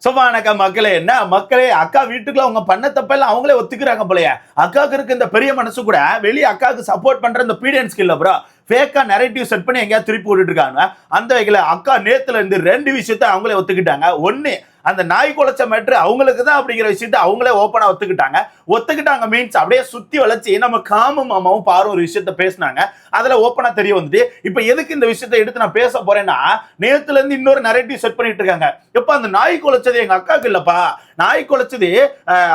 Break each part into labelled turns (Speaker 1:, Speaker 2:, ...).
Speaker 1: வணக்கம் மக்களே. என்ன மக்களே, அக்கா வீட்டுக்குள்ள அவங்க பண்ண தப்பெல்லாம் அவங்களே ஒத்துக்கிறாங்க போலயே. அக்காவுக்கு இருக்க இந்த பெரிய மனசு கூட வெளியே அக்காவுக்கு சப்போர்ட் பண்ற இந்த பீடியன்ஸ் இல்ல ப்ரோ, ஃபேக்கா நரேட்டிவ் செட் பண்ணி எங்கேயாவது திருப்பி விட்டுட்டு இருக்காங்க. அந்த வகையில அக்கா நேத்துல இருந்து ரெண்டு விஷயத்த அவங்களே ஒத்துக்கிட்டாங்க. ஒன்னு, அந்த நாய் குலைச்ச மேட்ரு அவங்களுக்கு தான் அப்படிங்கிற விஷயத்த அவங்களே ஓப்பனா ஒத்துக்கிட்டாங்க மீன்ஸ் அப்படியே சுத்தி வளைச்சு நம்ம காமு மாமாவும் பாரு ஒரு விஷயத்த பேசினாங்க. அதுல ஓப்பனா தெரிய வந்துட்டு இப்ப எதுக்கு இந்த விஷயத்தை எடுத்து நான் பேச போறேன்னா, நேத்துல இருந்து இன்னொரு நரேட்டிவ் செட் பண்ணிட்டு இருக்காங்க. எப்ப அந்த நாய் குலைச்சது எங்க அக்காவுக்கு இல்லப்பா, நாய் குலைச்சது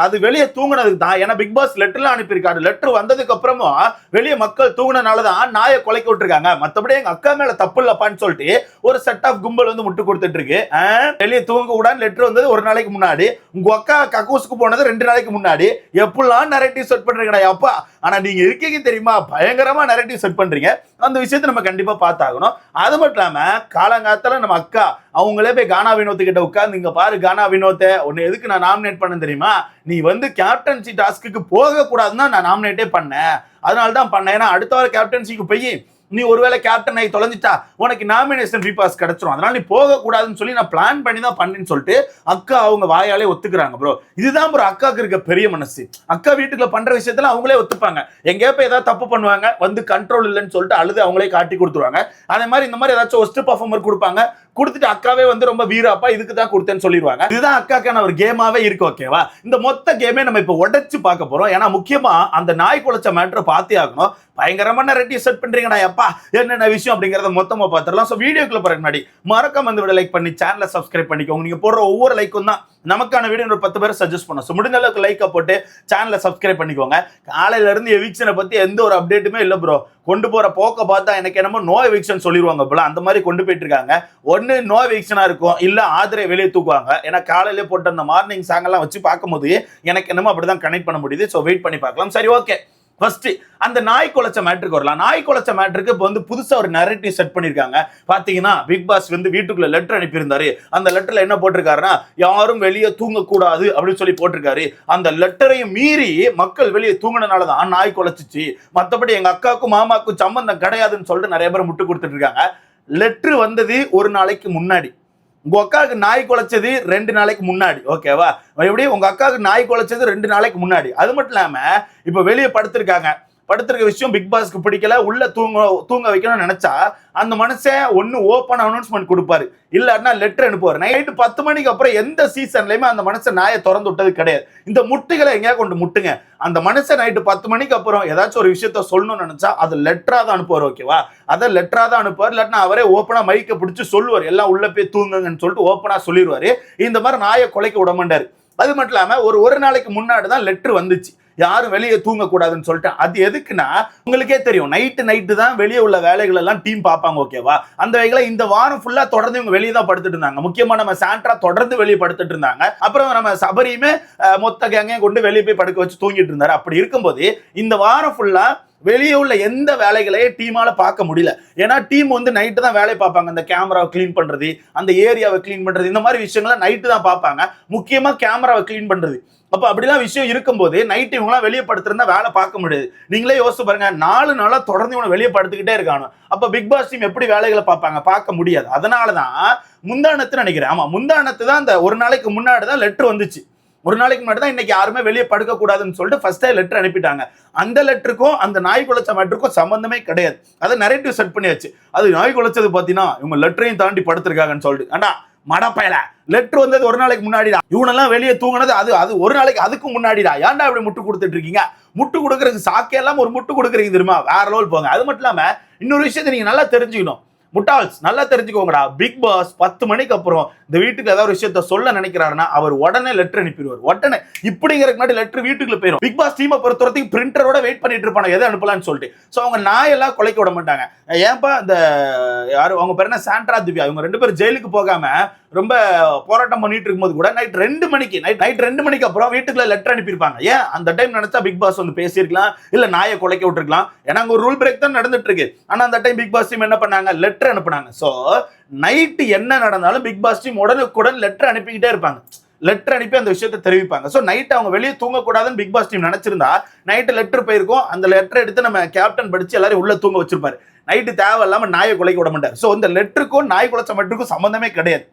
Speaker 1: அது வெளியே தூங்குனதுக்கு தான். ஏன்னா பிக் பாஸ் லெட்டர்லாம் அனுப்பியிருக்காரு. லெட்டர் வந்ததுக்கு அப்புறமும் வெளியே மக்கள் தூங்குனதுனாலதான் நாயை கொலைக்க விட்டுருக்காங்க. மத்தபடி எங்க அக்கா மேல தப்பு இல்லப்பான்னு சொல்லிட்டு ஒரு செட் ஆஃப் கும்பல் வந்து முட்டு கொடுத்துட்டு இருக்கு. வெளியே தூங்க கூடாது லெட்டர் வந்தது ஒரு நாளைக்கு முன்னாடி, உங்க அக்கா கக்கூசுக்கு போனது 2 நாளைக்கு முன்னாடி. எப்படிலாம் நரேட்டிவ் செட் பண்றீங்கடா அப்பா. ஆனா நீங்க இருக்கீங்க தெரியுமா, பயங்கரமா நரேட்டிவ் செட் பண்றீங்க. அந்த விஷயத்தை நம்ம கண்டிப்பா பார்த்தாகணும். அது மட்டும் இல்லாம காலங்காலத்துல நம்ம அக்கா அவங்களே போய் கானா வினோத் கிட்ட உட்கார்ந்து, இங்க பாரு கானா வினோத்தை உன்னை எதுக்கு நான் நாமினேட் பண்ண தெரியுமா, நீ வந்து கேப்டன்சி டாஸ்க்கு போக கூடாதுன்னு நான் நாமினேட்டே பண்ணேன், அதனால தான் பண்ணேன். ஏன்னா அடுத்த வாரம் கேப்டன்சிக்கு போய் நீ ஒருவேளை கேப்டன் ஆகி தொலைஞ்சிட்டா உனக்கு நாமினேஷன் ரீபாஸ் கிடைச்சிரும், அதனால நீ போக கூடாதுன்னு சொல்லி நான் பிளான் பண்ணி தான் பண்ணேன்னு சொல்லிட்டு அக்கா அவங்க வாயாலே ஒத்துக்கிறாங்க ப்ரோ. இதுதான் ப்ரோ அக்காவுக்கு இருக்க பெரிய மனசு. அக்கா வீட்டுக்குள்ள பண்ற விஷயத்துல அவங்களே ஒத்துப்பாங்க. எங்கேயா போய் ஏதாவது தப்பு பண்ணுவாங்க, வந்து கண்ட்ரோல் இல்லைன்னு சொல்லிட்டு அழுது அவங்களே காட்டி கொடுத்துருவாங்க. அதே மாதிரி இந்த மாதிரி ஏதாச்சும் ஒஸ்ட் பர்ஃபார்மர் கொடுப்பாங்க, கொடுத்துட்டு அக்காவே வந்து ரொம்ப வீராப்பா இதுக்கு தான் கொடுத்தேன்னு சொல்லிடுவாங்க. இதுதான் அக்காக்கான ஒரு கேமாவே இருக்கு. ஓகேவா, இந்த மொத்த கேமே நம்ம இப்ப உடைச்சு பார்க்க போறோம். ஏன்னா முக்கியமா அந்த நாய் குலைச்ச மேட்டரை பார்த்தே ஆகணும். பயங்கரமான ரெட்டி செட் பண்றீங்கடா அப்பா, என்னென்ன விஷயம் அப்படிங்கறத மொத்தமா பார்த்துடலாம். ஸோ வீடியோக்குள்ள போற முன்னாடி மறக்காம இந்த வீடியோ லைக் பண்ணி சேனலை சப்ஸ்கிரைப் பண்ணிக்கோங்க. நீங்க போடுற ஒவ்வொரு லைக்கும் தான் நமக்கான வீடியோ ஒரு 10 பேர் சஜஸ்ட் பண்ணும். ஸோ முடிஞ்ச அளவுக்கு லைக்கை போட்டு சேனலை சப்ஸ்கிரைப் பண்ணிக்கோங்க. காலையில இருந்து எவிக்ஷனை பத்தி எந்த ஒரு அப்டேட்டுமே இல்லை ப்ரோ. கொண்டு போற போக்க பார்த்தா எனக்கு என்னமோ நோ எவிக்ஷன் சொல்லிடுவாங்க போல, அந்த மாதிரி கொண்டு போயிட்டு இருக்காங்க. ஒன்னு நோ எவிக்ஷனா இருக்கும், இல்ல ஆதரை வெளியே தூக்குவாங்க. ஏன்னா காலையில போட்ட அந்த மார்னிங் சாங் எல்லாம் வச்சு பார்க்கும்போது எனக்கு என்னமோ அப்படிதான் கனெக்ட் பண்ண முடியுது. ஸோ வெயிட் பண்ணி பார்க்கலாம். சரி, ஓகே. ஃபர்ஸ்ட் அந்த நாய் குலைச்ச மேட்ருக்கு வரலாம். நாய் குலைச்ச மேட்ருக்கு இப்போ வந்து புதுசா ஒரு நரேட்டிவ் செட் பண்ணிருக்காங்க. பாத்தீங்கன்னா பிக் பாஸ் வந்து வீட்டுக்குள்ள லெட்டர் அனுப்பியிருந்தாரு. அந்த லெட்டர்ல என்ன போட்டிருக்காருன்னா, யாரும் வெளியே தூங்க கூடாது அப்படின்னு சொல்லி போட்டிருக்காரு. அந்த லெட்டரையும் மீறி மக்கள் வெளியே தூங்கினாலதான் நாய் குலைச்சிச்சு, மற்றபடி எங்க அக்காவுக்கும் மாமாவுக்கும் சம்பந்தம் கிடையாதுன்னு சொல்லிட்டு நிறைய பேர் முட்டு கொடுத்துட்டு இருக்காங்க. லெட்டர் வந்தது ஒரு நாளைக்கு முன்னாடி, உங்க அக்காவுக்கு நாய் குலைச்சது 2 நாளைக்கு முன்னாடி. ஓகேவா, எப்படி உங்க அக்காவுக்கு நாய் குலைச்சது 2 நாளைக்கு முன்னாடி. அது மட்டும் இல்லாம இப்ப வெளியே படுத்திருக்காங்க. படுத்திருக்க விஷயம் பிக் பாஸ்க்கு பிடிக்கல, உள்ள தூங்க வைக்கணும்னு நினைச்சா அந்த மனுஷன் ஒன்னு ஓப்பன் அனௌன்ஸ்மெண்ட் கொடுப்பாரு, இல்லன்னா லெட்டர் அனுப்புவார். நைட்டு 10 மணிக்கு அப்புறம் எந்த சீசன்லயுமே அந்த மனுஷன் நாயை திறந்து விட்டது கிடையாது. இந்த முட்டுகளை எங்கேயா கொண்டு முட்டுங்க. அந்த மனுஷன் நைட்டு 10 மணிக்கு அப்புறம் ஏதாச்சும் ஒரு விஷயத்த சொல்லணும்னு நினைச்சா அது லெட்டரா தான் அனுப்புவார். ஓகேவா, அதை லெட்டரா தான் அனுப்புவார். இல்லாட்டினா அவரே ஓப்பனா மைக்கை பிடிச்சி சொல்லுவார், எல்லாம் உள்ள போய் தூங்குங்கன்னு சொல்லிட்டு ஓப்பனா சொல்லிடுவாரு. இந்த மாதிரி நாயை கொலைக்க விட மாட்டாரு. அது மட்டும் இல்லாம ஒரு நாளைக்கு முன்னாடி தான் லெட்டர் வந்துச்சு, யாரும் வெளியே தூங்க கூடாதுன்னு சொல்லிட்டு. அது எதுக்குன்னா உங்களுக்கே தெரியும், நைட்டு தான் வெளியே உள்ள வேலைகள் எல்லாம் டீம் பார்ப்பாங்க. ஓகேவா, அந்த வகையில இந்த வாரம் ஃபுல்லா தொடர்ந்து இவங்க வெளியே தான் படுத்துட்டு இருந்தாங்க. முக்கியமா நம்ம சாண்ட்ரா தொடர்ந்து வெளியே படுத்துட்டு இருந்தாங்க. அப்புறம் நம்ம சபரியுமே மொத்த கேங்கையும் கொண்டு வெளியே போய் படுக்க வச்சு தூங்கிட்டு இருந்தாரு. அப்படி இருக்கும்போது இந்த வாரம் ஃபுல்லா வெளியே உள்ள எந்த வேலைகளையும் டீமால பார்க்க முடியல. ஏன்னா டீம் வந்து நைட்டு தான் வேலை பார்ப்பாங்க. அந்த கேமராவை கிளீன் பண்றது, அந்த ஏரியாவை கிளீன் பண்றது, இந்த மாதிரி விஷயங்களை நைட்டு தான் பார்ப்பாங்க. முக்கியமா கேமராவை கிளீன் பண்றது. அப்ப அப்படிலாம் விஷயம் இருக்கும்போது நைட்டு இவங்களாம் வெளியே படுத்திருந்தா வேலை பார்க்க முடியாது. நீங்களே யோசிச்சு பாருங்க, 4 நாளா தொடர்ந்து இவனை வெளியே படுத்துக்கிட்டே இருக்கானு. அப்ப பிக் பாஸ் டீம் எப்படி வேலைகளை பார்ப்பாங்க, பார்க்க முடியாது. அதனாலதான் முந்தானத்து நினைக்கிறேன், ஆமா முந்தானத்து தான் அந்த ஒரு நாளைக்கு முன்னாடி தான் லெட்டர் வந்துச்சு. ஒரு நாளைக்கு முன்னாடி தான் இன்னைக்கு யாருமே வெளியே படுக்க கூடாதுன்னு சொல்லிட்டு ஃபர்ஸ்டே லெட்டர் அனுப்பிட்டாங்க. அந்த லெட்டருக்கும் அந்த நாய் குலைச்ச மேட்டருக்கும் சம்பந்தமே கிடையாது. அதை நரேட்டிவ் செட் பண்ணியாச்சு. அது நாய் குலைச்சது பாத்தீங்கன்னா இவங்க லெட்டரையும் தாண்டி படுத்திருக்காங்கன்னு சொல்லிட்டு. ஆனா மடப்பயல, லெட்டர் வந்தது ஒரு நாளைக்கு முன்னாடிடா, இவனெல்லாம் வெளியே தூங்கினது அது ஒரு நாளைக்கு அதுக்கு முன்னாடிடா. ஏன்டா இப்படி முட்டு கொடுத்துட்டு இருக்கீங்க? முட்டு கொடுக்கறதுக்கு சாக்கையெல்லாம் ஒரு முட்டு கொடுக்குறீங்க தெரியுமா, வேற லெவல் போங்க. அது மட்டும் இல்லாம இன்னொரு விஷயத்தை நீங்க நல்லா தெரிஞ்சுக்கணும், முட்டாள்ஸ் நல்லா தெரிஞ்சுக்கோங்கடா. பிக் பாஸ் 10 மணிக்கு அப்புறம் இந்த வீட்டுக்கு ஏதாவது விஷயத்த சொல்ல நினைக்கிறாருன்னா அவர் உடனே லெட்டர் அனுப்பிடுவார். உடனே இப்படிங்கிறதுக்கு முன்னாடி லெட்டர் வீட்டுக்குள்ள போயிடும். பிக் பாஸ் டீமை பொறுத்தவரைக்கும் பிரிண்டரோட வெயிட் பண்ணிட்டு இருப்பாங்க எதை அனுப்பலாம்னு சொல்லிட்டு. ஸோ அவங்க நாயெல்லாம் கொலைக்க விட மாட்டாங்க. ஏன்பா இந்த யாரு அவங்க பேர் என்ன, சாண்ட்ரா திவ்யா, இவங்க 2 பேரும் ஜெயிலுக்கு போகாம ரொம்ப போராட்டம் பண்ணிட்டு இருக்கும்போது கூட நைட் 2 மணிக்கு அப்புறம் வீட்டுக்குள்ள லெட்டர் அனுப்பியிருப்பாங்க. ஏன் அந்த டைம் நினைச்சா பிக் பாஸ் வந்து பேசியிருக்கலாம், இல்ல நாயை கொலைக்க விட்டுருக்கலாம். ஏன்னா அங்க ஒரு ரூல் பிரேக் தான் நடந்துட்டு இருக்கு. ஆனா அந்த டைம் பிக் பாஸ் டீம் என்ன பண்ணாங்க, லெட்டர் அனுப்புனாங்க. சோ நைட்டு என்ன நடந்தாலும் பிக் பாஸ் டீம் உடனுக்குடன் லெட்டர் அனுப்பிக்கிட்டே இருப்பாங்க. லெட்டர் அனுப்பி அந்த விஷயத்தை தெரிவிப்பாங்க. ஸோ நைட் அவங்க வெளியே தூங்கக்கூடாதுன்னு பிக் பாஸ் டீம் நினைச்சிருந்தா நைட்டு லெட்டர் போயிருக்கும். அந்த லெட்டர் எடுத்து நம்ம கேப்டன் படிச்சு எல்லாரும் உள்ள தூங்க வச்சிருப்பாரு. நைட்டு தேவையில்லாம நாயை கொலைக்க விட மாட்டார். ஸோ இந்த லெட்டருக்கும் நாய் குலைச்ச மட்டுக்கும் சம்பந்தமே கிடையாது.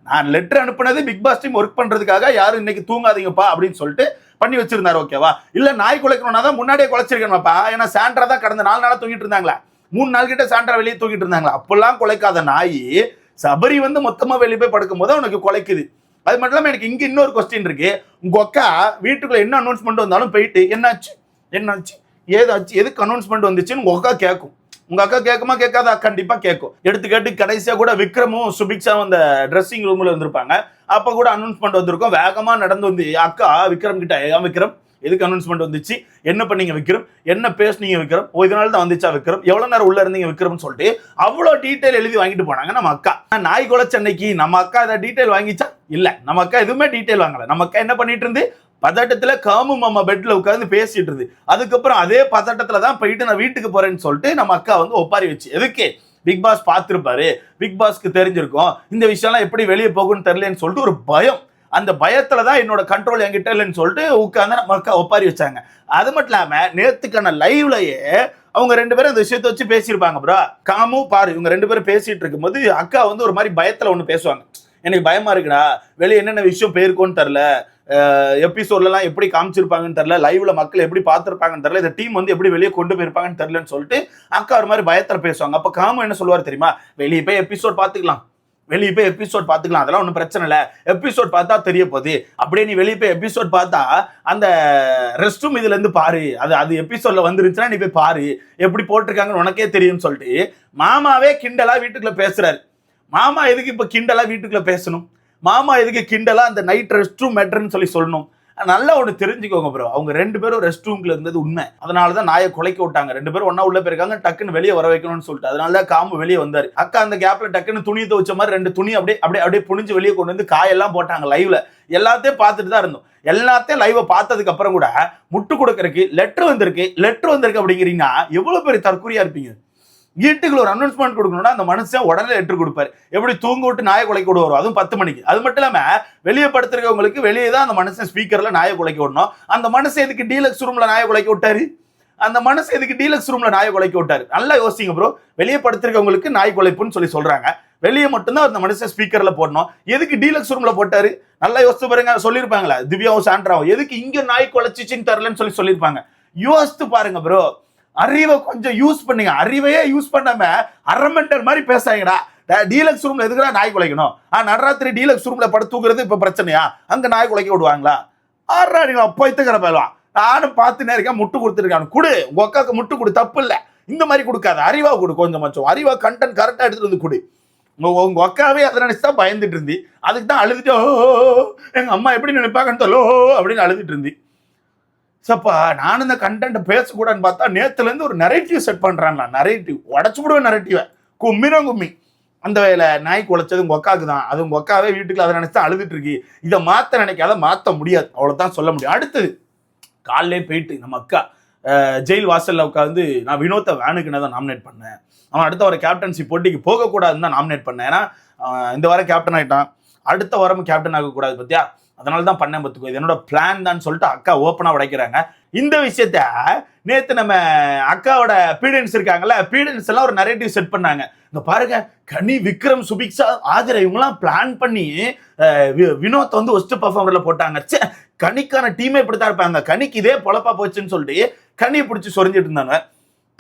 Speaker 1: நான் லெட்டர் அனுப்புனது பிக் பாஸ் டீம் ஒர்க் பண்றதுக்காக, யாரும் இன்னைக்கு தூங்காதீங்கப்பா அப்படின்னு சொல்லிட்டு பண்ணி வச்சிருந்தாரு. ஓகேவா? இல்ல நாய் குலைக்கணும்னா தான் முன்னாடியே குலைச்சிருக்கணும்ப்பா. ஏன்னா சாண்ட்ரா தான் கடந்த 4 நாளா தூங்கிட்டு இருந்தாங்களா, 3 நாள் கிட்ட சாண்ட்ரா வெளியே தூங்கிட்டு இருந்தாங்களா. அப்பெல்லாம் குலைக்காத நாய் சபரி வந்து மொத்தமா வெளியே போய் படுக்கும் போது உனக்கு குலைக்குது. அது மட்டும் இல்லாம எனக்கு இங்க இன்னொரு கொஸ்டின் இருக்கு. உங்க அக்கா வீட்டுக்குள்ள என்ன அனௌன்ஸ்மெண்ட் வந்தாலும் போயிட்டு என்னாச்சு என்னாச்சு ஏதாச்சு எதுக்கு அனௌன்ஸ்மெண்ட் வந்துச்சுன்னு உங்க அக்கா கேட்கும். உங்க அக்கா கேட்குமா கேட்காதா? கண்டிப்பா கேட்கும். எடுத்துக்காட்டு கடைசியா கூட விக்ரமும் சுபிக்ஷாவும் அந்த ட்ரெஸ்ஸிங் ரூம்ல வந்திருப்பாங்க. அப்ப கூட அனௌன்ஸ்மெண்ட் வந்திருக்கும். வேகமா நடந்து வந்து அக்கா விக்ரம் கிட்ட, ஏன் விக்ரம் எதுக்கு அனௌன்ஸ்மெண்ட் வந்துச்சு, என்ன பண்ணீங்க விக்ரம், என்ன பேசுனீங்க விக்ரம், இதனால தான் வந்துச்சா விக்ரம், எவ்வளவு நேரம் உள்ள இருந்தீங்க விக்ரம்னு சொல்லிட்டு அவ்வளவு டீடைல் எழுதி வாங்கிட்டு போனாங்க நம்ம அக்கா. நாய் குலைச்ச அன்னைக்கு நம்ம அக்கா இதை டீடைல் வாங்கிச்சா? இல்ல, நம்ம அக்கா எதுவுமே டீடைல் வாங்கல. நம்ம அக்கா என்ன பண்ணிட்டு இருந்து பதட்டத்துல காமு மாமா பெட்ல உட்கார்ந்து பேசிட்டு இருந்து, அதுக்கப்புறம் அதே பதட்டத்துல தான் போயிட்டு நான் வீட்டுக்கு போறேன்னு சொல்லிட்டு நம்ம அக்கா வந்து ஒப்பாரி வச்சு, எதுக்கு பிக் பாஸ் பார்த்திருப்பாரு, பிக் பாஸ்க்கு தெரிஞ்சிருக்கும் இந்த விஷயம்லாம் எப்படி வெளியே போகும்னு தெரியலன்னு சொல்லிட்டு ஒரு பயம். அந்த பயத்துல தான் என்னோட கண்ட்ரோல் என்கிட்ட இல்லைன்னு சொல்லிட்டு உட்கார்ந்து நம்ம அக்கா ஒப்பாரி வச்சாங்க. அது மட்டும் இல்லாம நேத்துக்கான லைவ்லயே அவங்க 2 பேரும் அந்த விஷயத்தை வச்சு பேசியிருப்பாங்க ப்ரோ. காமு பாரு இவங்க 2 பேரும் பேசிட்டு இருக்கும்போது அக்கா வந்து ஒரு மாதிரி பயத்துல ஒண்ணு பேசுவாங்க. எனக்கு பயமா இருக்குடா, வெளியே என்னென்ன விஷயம் போயிருக்கோன்னு தெரியல, எபிசோட்லாம் எப்படி காமிச்சிருப்பாங்கன்னு தெரியல, லைவ்ல மக்கள் எப்படி பார்த்துருப்பாங்கன்னு தெரியல, இந்த டீம் வந்து எப்படி வெளியே கொண்டு போயிருப்பாங்கன்னு தெரியலன்னு சொல்லிட்டு அக்கா ஒரு மாதிரி பயத்துல பேசுவாங்க. அப்ப காமு என்ன சொல்லுவார் தெரியுமா, வெளியே போய் எபிசோட் பார்த்துக்கலாம், வெளியே போய் எபிசோட் பார்த்துக்கலாம், அதெல்லாம் ஒன்றும் பிரச்சனை இல்லை, எபிசோட் பார்த்தா தெரிய போகுது, அப்படியே நீ வெளியே போய் எபிசோட் பார்த்தா அந்த ரெஸ்ட் ரூம் இதுல இருந்து பாரு, அது எபிசோட்ல வந்துருச்சுன்னா நீ போய் பாரு, எப்படி போட்டிருக்காங்கன்னு உனக்கே தெரியும்னு சொல்லிட்டு மாமாவே கிண்டலா வீட்டுக்குள்ள பேசுறாரு. மாமா எதுக்கு இப்ப கிண்டலா வீட்டுக்குள்ள பேசணும், மாமா எதுக்கு கிண்டலா அந்த நைட் ரெஸ்ட் ரூம் மேட்டர்ன்னு சொல்லணும். நல்லா ஒன்று தெரிஞ்சுக்கோங்க ப்ரோ, அவங்க 2 பேரும் ரெஸ்ட் ரூம்ல இருந்தது உண்மை. அதனாலதான் நாயை குலைக்க விட்டாங்க. 2 பேரும் ஒன்னா உள்ள போயிருக்காங்க, டக்குன்னு வெளியே வர வைக்கணும்னு சொல்லிட்டு அதனாலதான் காம்பு வெளியே வந்தாரு. அக்கா அந்த கேப்ல டக்குன்னு துணி துவச்ச மாதிரி 2 துணி அப்படியே அப்படியே அப்படியே புனிஞ்சு வெளியே கொண்டு வந்து காயெல்லாம் போட்டாங்க லைவ்ல. எல்லாத்தையும் பார்த்துட்டு தான் இருந்தோம். எல்லாத்தையும் லைவ் பார்த்ததுக்கு அப்புறம் கூட முட்டு கொடுக்கறதுக்கு லெட்டர் வந்திருக்கு அப்படிங்கிறீங்கன்னா எவ்வளவு பெரிய தற்கொலையா இருப்பீங்க. வீட்டுக்குள்ள ஒரு அனௌன்ஸ்மெண்ட் கொடுக்கணும்னா அந்த மனுஷன் உடனே லெட்டர் கொடுப்பாரு. எப்படி தூங்க விட்டு நாயை குலைக்க விட வரும், அதுவும் 10 மணிக்கு. அது மட்டும் இல்லாம வெளியே படுத்திருக்கவங்களுக்கு வெளியே தான் அந்த மனுஷன் ஸ்பீக்கர்ல நாயை குலைக்க விடணும். அந்த மனுஷன் எதுக்கு டீலக்ஸ் ரூம்ல நாயை குலைக்க விட்டாரு, அந்த மனுஷன் எதுக்கு டீலக்ஸ் ரூம்ல நாயை குலைக்க விட்டாரு? நல்லா யோசிங்க ப்ரோ. வெளியே படுத்திருக்கவங்களுக்கு நாய் குலைப்புன்னு சொல்றாங்க, வெளியே மட்டும்தான் அந்த மனுஷன் ஸ்பீக்கர்ல போடணும், எதுக்கு டீலக்ஸ் ரூம்ல போட்டாரு? நல்லா யோசிச்சு பாருங்க. சொல்லியிருப்பாங்களா திவ்யாவும் சாண்ட்ராவும் எதுக்கு இங்க நாய் குலைச்சிச்சின்னு தரலன்னு சொல்லியிருப்பாங்க. யோசித்து பாருங்க ப்ரோ. அறிவை கொஞ்சம் யூஸ் பண்ணுங்க. அறிவையே யூஸ் பண்ணாம அரமெண்டல் மாதிரி பேசாங்கடா. டீலக்ஸ் ரூம்ல எதுக்குடா நாய் குலைக்கணும்? நடராத்திரி டீலக்ஸ் ரூம்ல படுத்து தூக்குறது இப்ப பிரச்சனையா? அங்க நாய் குலைக்க விடுவாங்களா? ஆறா நீங்க போய்த்துக்கிற போயிடலாம். நானும் பார்த்துனே இருக்கேன், முட்டு கொடுத்துருக்கான். குடு, உங்க அக்காவுக்கு முட்டு கொடு, தப்பு இல்லை. இந்த மாதிரி கொடுக்காது, அறிவா கொடு, கொஞ்சம் அறிவா கண்டென்ட் கரெக்டா எடுத்துட்டு வந்து கொடு. உங்க அக்காவே அதை நினைச்சுதான் பயந்துட்டு இருந்து, அதுக்கு தான் அழுதுட்டு எங்க அம்மா எப்படி நினைப்பாங்கன்னு சொல்லோ அப்படின்னு அழுதுட்டு இருந்து. சப்பா நானும் இந்த கண்டென்ட் பேசக்கூடாதுன்னு பார்த்தா நேத்துல இருந்து ஒரு நரேட்டிவ் செட் பண்றான்ல. நரேட்டிவ் உடச்சு விடுவேன். நரேட்டிவ் கும்மி அந்த வேலை நாய் குலைச்சது உங்க அக்காவுக்கு தான், அது உங்க அக்காவே வீட்டுக்குள்ள அதை நினைச்சா அழுதுட்டு இருக்கு. இதை மாத்த நினைக்காத, மாத்த முடியாது, அவ்வளவுதான் சொல்ல முடியும். அடுத்தது காலையிலே போயிட்டு நம்ம அக்கா ஜெயில் வாசல்ல உட்காந்து நான் வினோத்தை வேணுக்குன்னு தான் நாமினேட் பண்ணேன், அவன் அடுத்த வாரம் கேப்டன்சி போட்டிக்கு போகக்கூடாதுன்னு தான் நாமினேட் பண்ணேன். ஏன்னா இந்த வாரம் கேப்டன் ஆயிட்டான், அடுத்த வாரமும் கேப்டன் ஆகக்கூடாது பத்தியா, அதனால தான் பண்ணேன் பார்த்துக்கோ, இது என்னோட பிளான் தான் சொல்லிட்டு அக்கா ஓப்பனா உடைக்கிறாங்க. இந்த விஷயத்த நேத்து நம்ம அக்காவோட பீடியன்ஸ் இருக்காங்கல்ல, பீடியன்ஸ் எல்லாம் ஒரு நரேட்டிவ் செட் பண்ணாங்க. இந்த பாருங்க, கனி, விக்ரம், சுபிக்ஷா, ஆதிரா இவங்கெல்லாம் பிளான் பண்ணி வினோத் வந்து ஒஸ்ட் பர்ஃபார்மர்ல போட்டாங்க. கனிக்கான டீமே இப்படித்தான் இருப்பாங்க, கனிக்கு இதே பொழப்பா போச்சுன்னு சொல்லிட்டு கனியை பிடிச்சி சொரிஞ்சிட்டு இருந்தாங்க.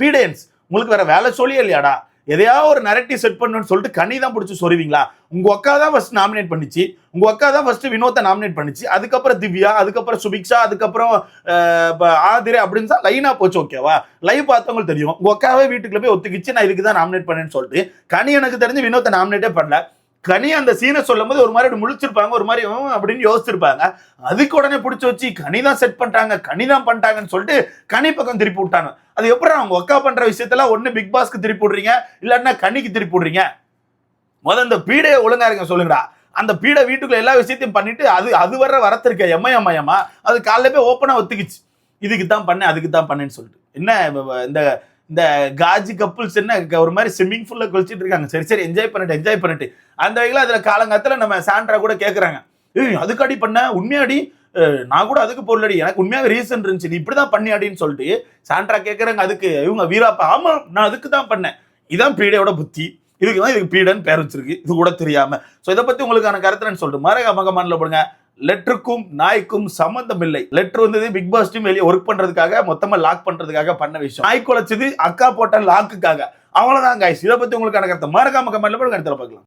Speaker 1: பீடியன்ஸ் உங்களுக்கு வேற வேலை சொல்லியே இல்லையாடா, எதையாவது ஒரு நரேட்டிவ் செட் பண்ணணும்னு சொல்லிட்டு கனி தான் பிடிச்சி சொருவீங்களா? உங்க அக்கா தான் ஃபர்ஸ்ட் நாமினேட் பண்ணிச்சு, உங்க அக்கா தான் ஃபர்ஸ்ட் வினோத்தை நாமினேட் பண்ணிச்சு, அதுக்கப்புறம் திவ்யா, அதுக்கப்புறம் சுபிக்ஷா, அதுக்கப்புறம் ஆதிரே அப்படின்னு தான் லைனா போச்சு. ஓகேவா? லைவ் பார்த்தவங்களுக்கு தெரியும். உங்க அக்காவே வீட்டுக்குள்ள போய் ஒத்துக்கிச்சு நான் இதுக்கு தான் நாமினேட் பண்ணேன்னு சொல்லிட்டு. கனி எனக்கு தெரிஞ்சு வினோத்தை நாமினேட்டே பண்ணல. கனி அந்த சீனை சொல்லும் போது ஒரு மாதிரி முழிச்சிருப்பாங்க, ஒரு மாதிரி அப்படின்னு யோசிச்சிருப்பாங்க. அதுக்கு உடனே பிடிச்சி வச்சு கனி தான் செட் பண்ணிட்டாங்க, கனி தான் பண்ணிட்டாங்கன்னு சொல்லிட்டு கனி பக்கம் திருப்பி விட்டாங்க. அது எப்படி அவங்க அக்கா பண்ற விஷயத்துல ஒண்ணு பிக் பாஸ்க்கு திருப்பி விடுறீங்க, இல்லன்னா கனிக்கு திருப்பி விடுறீங்க? முதல்ல இந்த பீடையை ஒழுங்கா இருக்க சொல்லுங்கடா. அந்த பீடை வீட்டுக்குள்ள எல்லா விஷயத்தையும் பண்ணிட்டு அது வர்ற வரத்திருக்க எம்ஐஎம்ஐஎம்மா அது காலைல போய் ஓப்பனா ஒத்துக்குச்சு, இதுக்கு தான் பண்ணேன் அதுக்கு தான் பண்ணேன்னு சொல்லிட்டு. என்ன இந்த காஜி கப்புள்ஸ் என்ன ஒரு மாதிரி ஸ்விம்மிங் பூல்ல குளிச்சுட்டு இருக்காங்க. சரி என்ஜாய் பண்ணிட்டு அந்த வகையில் அதுல காலங்காலத்துல நம்ம சாண்ட்ரா கூட கேட்கறாங்க, அதுக்கு அடி பண்ண உண்மையாடி, நான் கூட அதுக்கு போடலடி, எனக்கு உண்மையாக ரீசன் இருந்துச்சு, நீ இப்படிதான் பண்ணி அடின்னு சொல்லிட்டு சாண்ட்ரா கேட்கறாங்க. அதுக்கு இவங்க வீராப்பா, ஆமா நான் அதுக்கு தான் பண்ணேன், இதான் பீடையோட புத்தி, இதுக்கு பீடன் பேர் வச்சிருக்கு, இது கூட தெரியாம. சோ இதை பத்தி உங்களுக்கான கருத்துன்னு சொல்லிட்டு மறக்காம கமெண்ட்ல போடுங்க. லெட்டருக்கும் நாய்க்கும் சம்பந்தம் இல்லை. லெட்டர் வந்தது பிக் பாஸ் டீம் வெளியே ஒர்க் பண்றதுக்காக, மொத்தமா லாக் பண்றதுக்காக பண்ண விஷயம். நாய் குலைச்சது அக்கா போட்ட லாக்குக்காக. அவ்வளவுதான் கைஸ். இதை பத்தி உங்களுக்கான கருத்தை மறக்காம கமெண்ட்ல போடுங்க. அடுத்த பார்க்கலாம்.